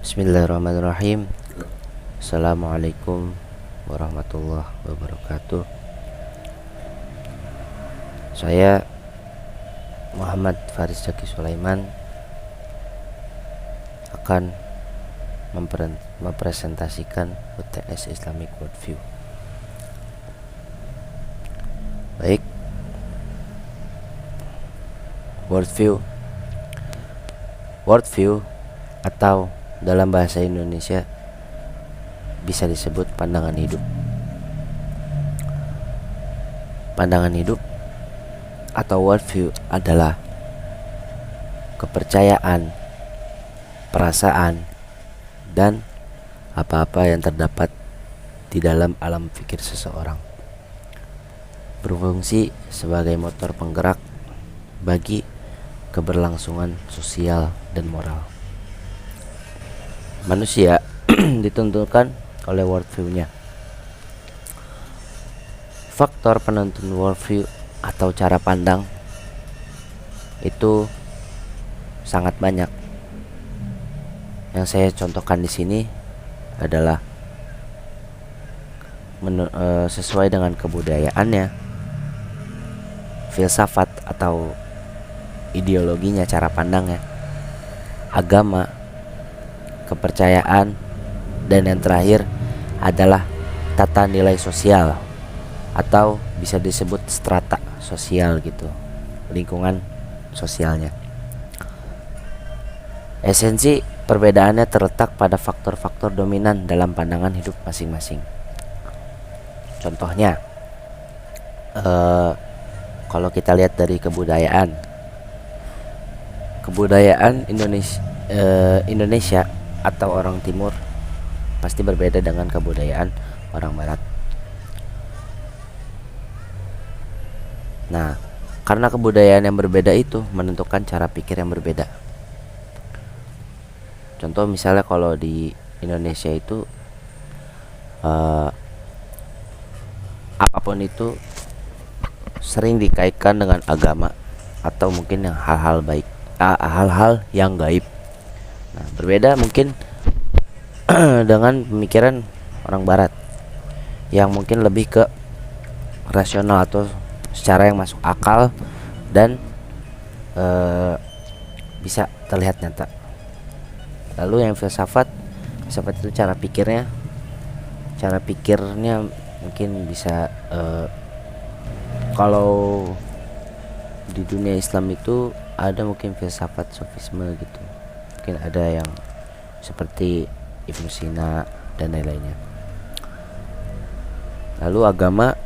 Bismillahirrahmanirrahim. Assalamualaikum warahmatullahi wabarakatuh. Saya Muhammad Faris Zaki Sulaiman akan mempresentasikan UTS Islamic Worldview. Baik, Worldview atau dalam bahasa Indonesia bisa disebut pandangan hidup. Pandangan hidup atau worldview adalah kepercayaan, perasaan, dan apa-apa yang terdapat di dalam alam pikir seseorang, berfungsi sebagai motor penggerak bagi keberlangsungan sosial dan moral. Manusia ditentukan oleh worldview-nya. Faktor penentu worldview atau cara pandang itu sangat banyak. Yang saya contohkan di sini adalah sesuai dengan kebudayaannya, filsafat atau ideologinya, cara pandangnya, agama, kepercayaan, dan yang terakhir adalah tata nilai sosial atau bisa disebut strata sosial gitu, lingkungan sosialnya. Esensi perbedaannya terletak pada faktor-faktor dominan dalam pandangan hidup masing-masing. Contohnya, kalau kita lihat dari kebudayaan Indonesia atau orang timur pasti berbeda dengan kebudayaan orang barat. Nah, karena kebudayaan yang berbeda itu menentukan cara pikir yang berbeda. Contoh misalnya kalau di Indonesia itu apapun itu sering dikaitkan dengan agama atau mungkin yang hal-hal yang gaib. Nah, berbeda mungkin dengan pemikiran orang barat yang mungkin lebih ke rasional atau secara yang masuk akal dan bisa terlihat nyata. Lalu yang filsafat itu cara pikirnya mungkin bisa kalau di dunia Islam itu ada mungkin filsafat sofisme gitu, mungkin ada yang seperti Ibnu Sina dan lain-lainnya. Lalu agama,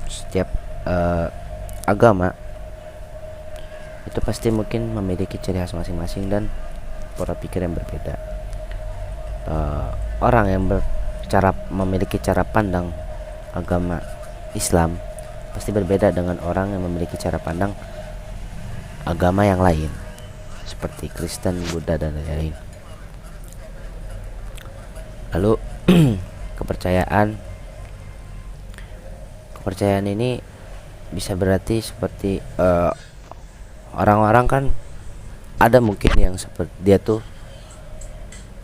setiap agama itu pasti mungkin memiliki ciri khas masing-masing dan pola pikir yang berbeda. Orang yang memiliki cara pandang agama Islam pasti berbeda dengan orang yang memiliki cara pandang agama yang lain seperti Kristen, Buddha, dan lain-lain. Lalu kepercayaan ini bisa berarti seperti orang-orang kan ada mungkin yang seperti dia tuh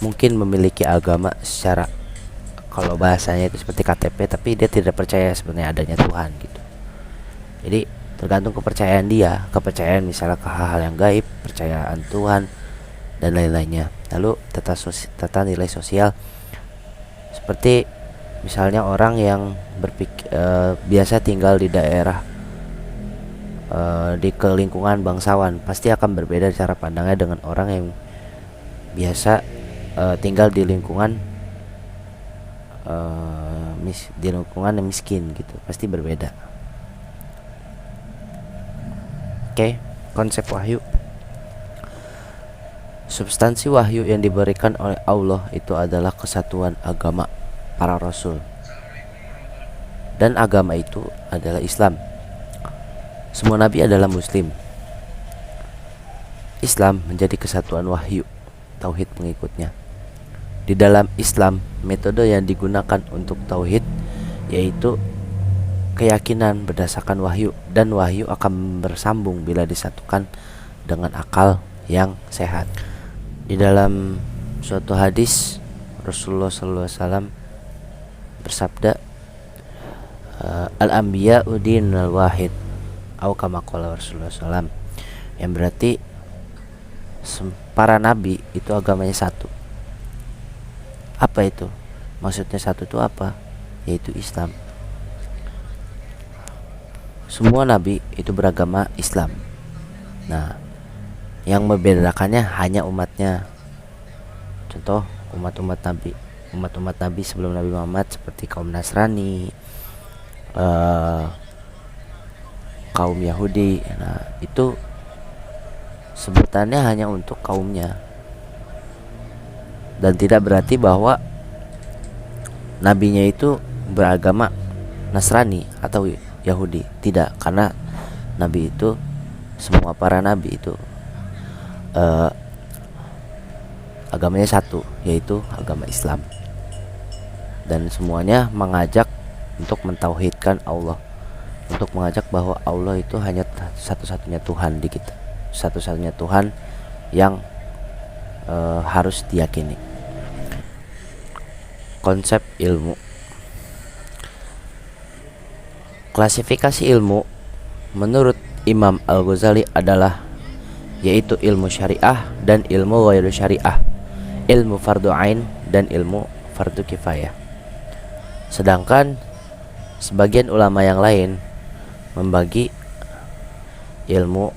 mungkin memiliki agama secara, kalau bahasanya itu seperti KTP, tapi dia tidak percaya sebenarnya adanya Tuhan gitu. Jadi tergantung kepercayaan misalnya ke hal-hal yang gaib, percayaan Tuhan dan lain-lainnya. Lalu tata nilai sosial seperti misalnya orang yang biasa tinggal di daerah di lingkungan bangsawan pasti akan berbeda cara pandangnya dengan orang yang biasa tinggal di lingkungan yang miskin gitu, pasti berbeda. Oke, konsep wahyu. Substansi wahyu yang diberikan oleh Allah itu adalah kesatuan agama para rasul, dan agama itu adalah Islam. Semua nabi adalah muslim. Islam menjadi kesatuan wahyu, tauhid pengikutnya. Di dalam Islam, metode yang digunakan untuk tauhid yaitu keyakinan berdasarkan wahyu, dan wahyu akan bersambung bila disatukan dengan akal yang sehat. Di dalam Suatu hadis Rasulullah SAW bersabda, al-anbiya udinul wahid, atau kama qala Rasulullah SAW, yang berarti para nabi itu agamanya satu. Apa itu? Maksudnya satu itu apa? Yaitu Islam. Semua nabi itu beragama Islam. Nah, yang membedakannya hanya umatnya. Contoh umat-umat nabi sebelum Nabi Muhammad seperti kaum Nasrani, kaum Yahudi. Nah, itu sebutannya hanya untuk kaumnya, dan tidak berarti bahwa nabinya itu beragama Nasrani atau Yahudi. Tidak, karena nabi itu, semua para nabi itu agamanya satu, yaitu agama Islam, dan semuanya mengajak untuk mentauhidkan Allah, untuk mengajak bahwa Allah itu hanya satu-satunya Tuhan di kita, satu-satunya Tuhan yang harus diyakini. Konsep ilmu. Klasifikasi ilmu menurut Imam Al-Ghazali adalah yaitu ilmu syariah dan ilmu ghairu syariah, ilmu fardu ain dan ilmu fardu kifayah. Sedangkan sebagian ulama yang lain membagi ilmu,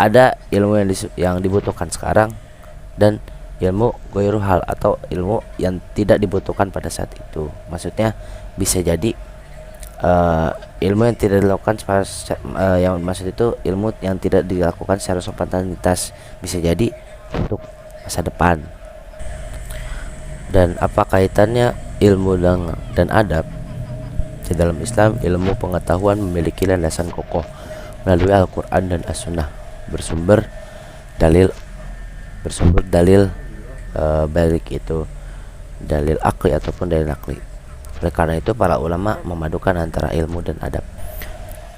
ada ilmu yang dibutuhkan sekarang dan ilmu ghairu hal, atau ilmu yang tidak dibutuhkan pada saat itu. Maksudnya bisa jadi ilmu yang tidak dilakukan yang maksud itu ilmu yang tidak dilakukan secara spontanitas, bisa jadi untuk masa depan. Dan apa kaitannya ilmu dan adab? Di dalam Islam, ilmu pengetahuan memiliki landasan kokoh melalui Al-Quran dan As-Sunnah, bersumber dalil balik itu dalil akli ataupun dalil nakli. Oleh karena itu para ulama memadukan antara ilmu dan adab.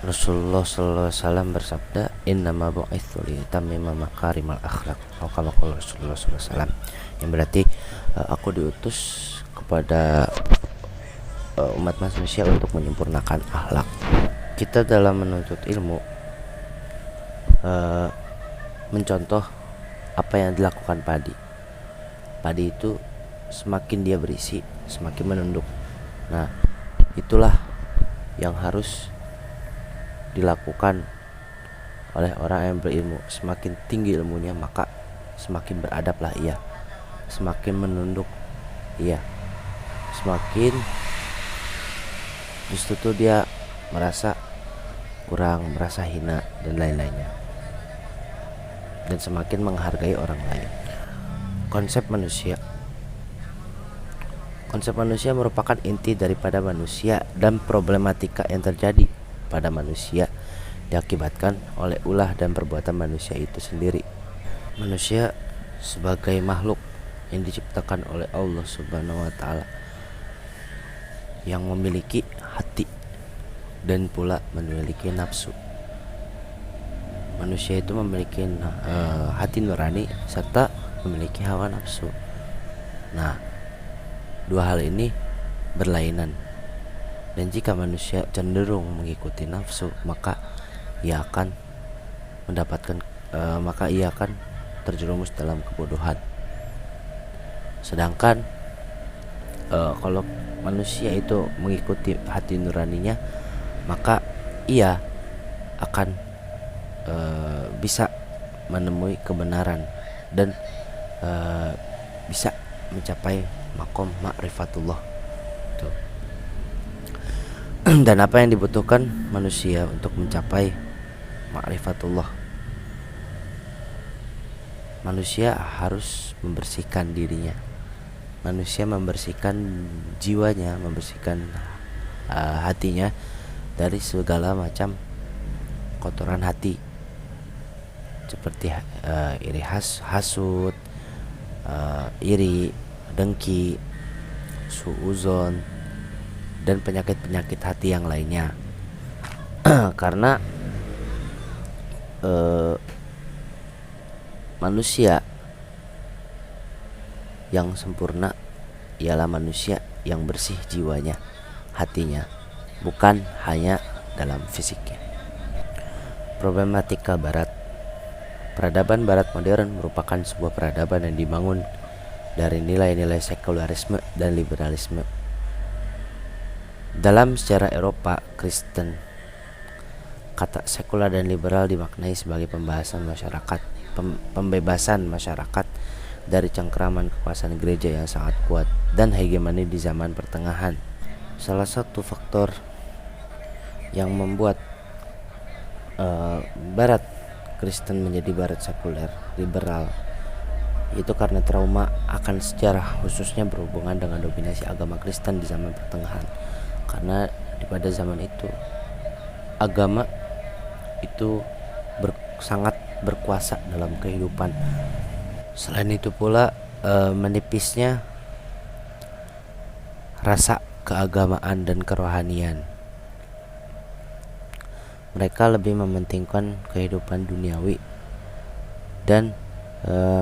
Rasulullah SAW bersabda, innama bu'itsu litammima makarimal akhlak, atau kama qala Rasulullah SAW, yang berarti aku diutus kepada umat manusia untuk menyempurnakan akhlak. Kita dalam menuntut ilmu mencontoh apa yang dilakukan padi. Padi itu semakin dia berisi, semakin menunduk. Nah, itulah yang harus dilakukan oleh orang yang berilmu. Semakin tinggi ilmunya, maka semakin beradablah ia, semakin menunduk ia, semakin justru tuh dia merasa kurang, merasa hina dan lain-lainnya, dan semakin menghargai orang lain. Konsep manusia merupakan inti daripada manusia dan problematika yang terjadi pada manusia diakibatkan oleh ulah dan perbuatan manusia itu sendiri. Manusia sebagai makhluk yang diciptakan oleh Allah Subhanahu wa taala, yang memiliki hati dan pula memiliki nafsu. Manusia itu memiliki hati nurani serta memiliki hawa nafsu. Nah, dua hal ini berlainan, dan jika manusia cenderung mengikuti nafsu, maka ia akan terjerumus dalam kebodohan. Sedangkan kalau manusia itu mengikuti hati nuraninya, maka ia akan bisa menemui kebenaran dan bisa mencapai makom ma'rifatullah. Tuh. Dan apa yang dibutuhkan manusia untuk mencapai ma'rifatullah? Manusia harus membersihkan dirinya. Manusia membersihkan jiwanya, membersihkan hatinya dari segala macam kotoran hati, seperti iri, hasud, iri, dengki, suuzon, dan penyakit-penyakit hati yang lainnya. Karena manusia Yang sempurna ialah manusia yang bersih jiwanya, hatinya, bukan hanya dalam fisiknya. Problematika Barat. Peradaban Barat modern merupakan sebuah peradaban yang dibangun dari nilai-nilai sekularisme dan liberalisme. Dalam sejarah Eropa Kristen, kata sekular dan liberal dimaknai sebagai pembebasan masyarakat dari cengkraman kekuasaan gereja yang sangat kuat dan hegemoni di zaman pertengahan. Salah satu faktor yang membuat Barat Kristen menjadi Barat sekuler liberal itu karena trauma akan sejarah, khususnya berhubungan dengan dominasi agama Kristen di zaman pertengahan. Karena pada zaman itu agama itu sangat berkuasa dalam kehidupan. Selain itu pula menipisnya rasa keagamaan dan kerohanian. Mereka lebih mementingkan kehidupan duniawi dan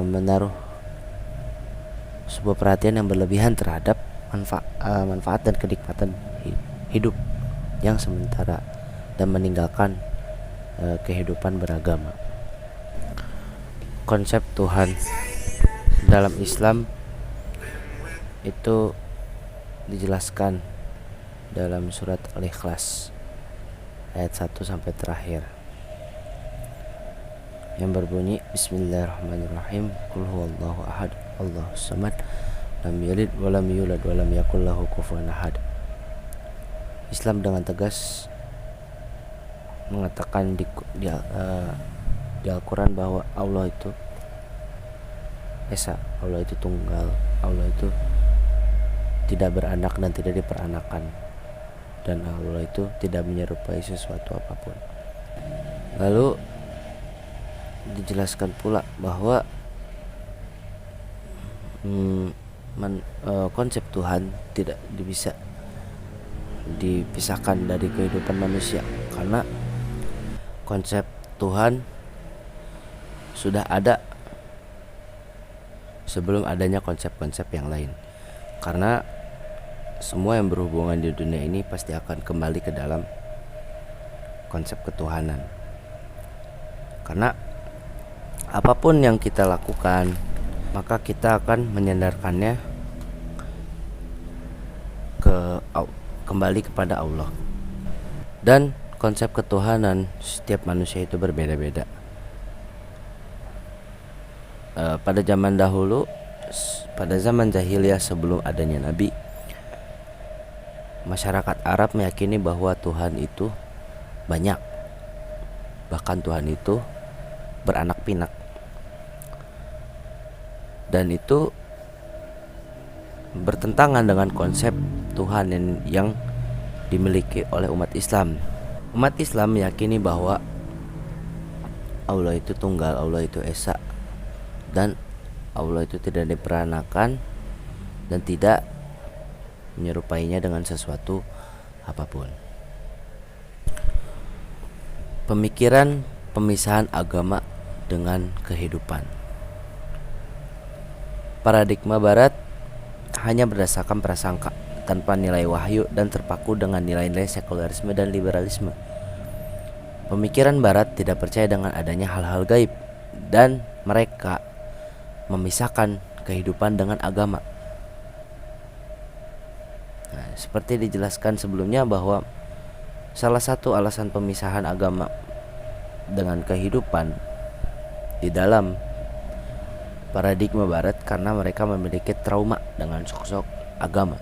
menaruh sebuah perhatian yang berlebihan terhadap manfaat dan kenikmatan hidup yang sementara dan meninggalkan kehidupan beragama. Konsep Tuhan dalam Islam itu dijelaskan dalam surat Al-Ikhlas ayat 1 sampai terakhir, yang berbunyi Bismillahirrahmanirrahim, Qul huwallahu ahad, Allahus samad, lam yalid wa lam yulad wa lam yakul lahu kufuwan ahad. Islam dengan tegas mengatakan di Al-Quran bahwa Allah itu esa, Allah itu tunggal, Allah itu tidak beranak dan tidak diperanakan, dan Allah itu tidak menyerupai sesuatu apapun. Lalu dijelaskan pula bahwa konsep Tuhan tidak bisa dipisahkan dari kehidupan manusia, karena konsep Tuhan sudah ada sebelum adanya konsep-konsep yang lain. Karena semua yang berhubungan di dunia ini pasti akan kembali ke dalam konsep ketuhanan. Karena apapun yang kita lakukan, maka kita akan menyandarkannya kembali kepada Allah. Dan konsep ketuhanan setiap manusia itu berbeda-beda. Pada zaman dahulu, pada zaman jahiliyah sebelum adanya Nabi, masyarakat Arab meyakini bahwa Tuhan itu banyak. Bahkan Tuhan itu beranak pinak. Dan itu bertentangan dengan konsep Tuhan yang dimiliki oleh umat Islam. Umat Islam meyakini bahwa Allah itu tunggal, Allah itu esa, dan Allah itu tidak diperanakan dan tidak menyerupainya dengan sesuatu apapun. Pemikiran pemisahan agama dengan kehidupan. Paradigma Barat hanya berdasarkan prasangka, tanpa nilai wahyu dan terpaku dengan nilai-nilai sekularisme dan liberalisme. Pemikiran Barat tidak percaya dengan adanya hal-hal gaib, dan mereka memisahkan kehidupan dengan agama. Nah, seperti dijelaskan sebelumnya bahwa salah satu alasan pemisahan agama dengan kehidupan di dalam paradigma Barat karena mereka memiliki trauma dengan sosok agama.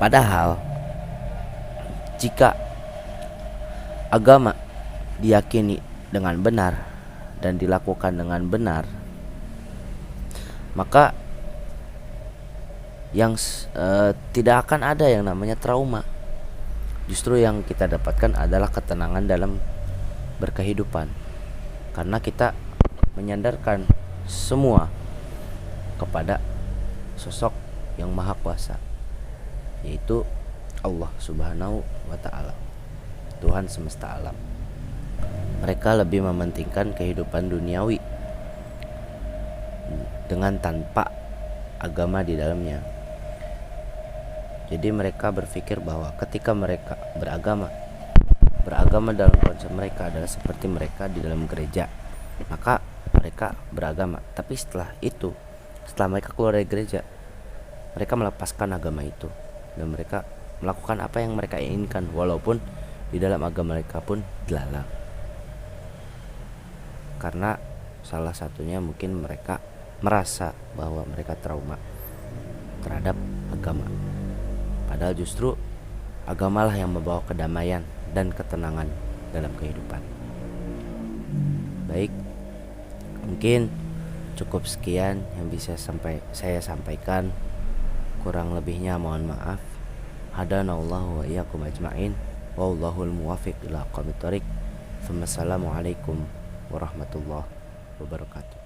Padahal jika agama diyakini dengan benar dan dilakukan dengan benar, maka tidak akan ada yang namanya trauma. Justru yang kita dapatkan adalah ketenangan dalam berkehidupan, karena kita menyandarkan semua kepada sosok yang maha kuasa, yaitu Allah Subhanahu wa ta'ala, Tuhan semesta alam. Mereka lebih mementingkan kehidupan duniawi dengan tanpa agama di dalamnya. Jadi mereka berpikir bahwa ketika mereka beragama dalam konsep mereka adalah seperti mereka di dalam gereja, maka mereka beragama. Tapi setelah mereka keluar dari gereja, mereka melepaskan agama itu dan mereka melakukan apa yang mereka inginkan, walaupun di dalam agama mereka pun dilarang. Karena salah satunya mungkin mereka merasa bahwa mereka trauma terhadap agama, padahal justru agamalah yang membawa kedamaian dan ketenangan dalam kehidupan. Baik, mungkin cukup sekian yang bisa saya sampaikan. Kurang lebihnya mohon maaf. Hadanallahu wa iyyakum ajmain. Wallahul muwaffiq ila aqwamit thoriq. Wassalamualaikum warahmatullahi wabarakatuh.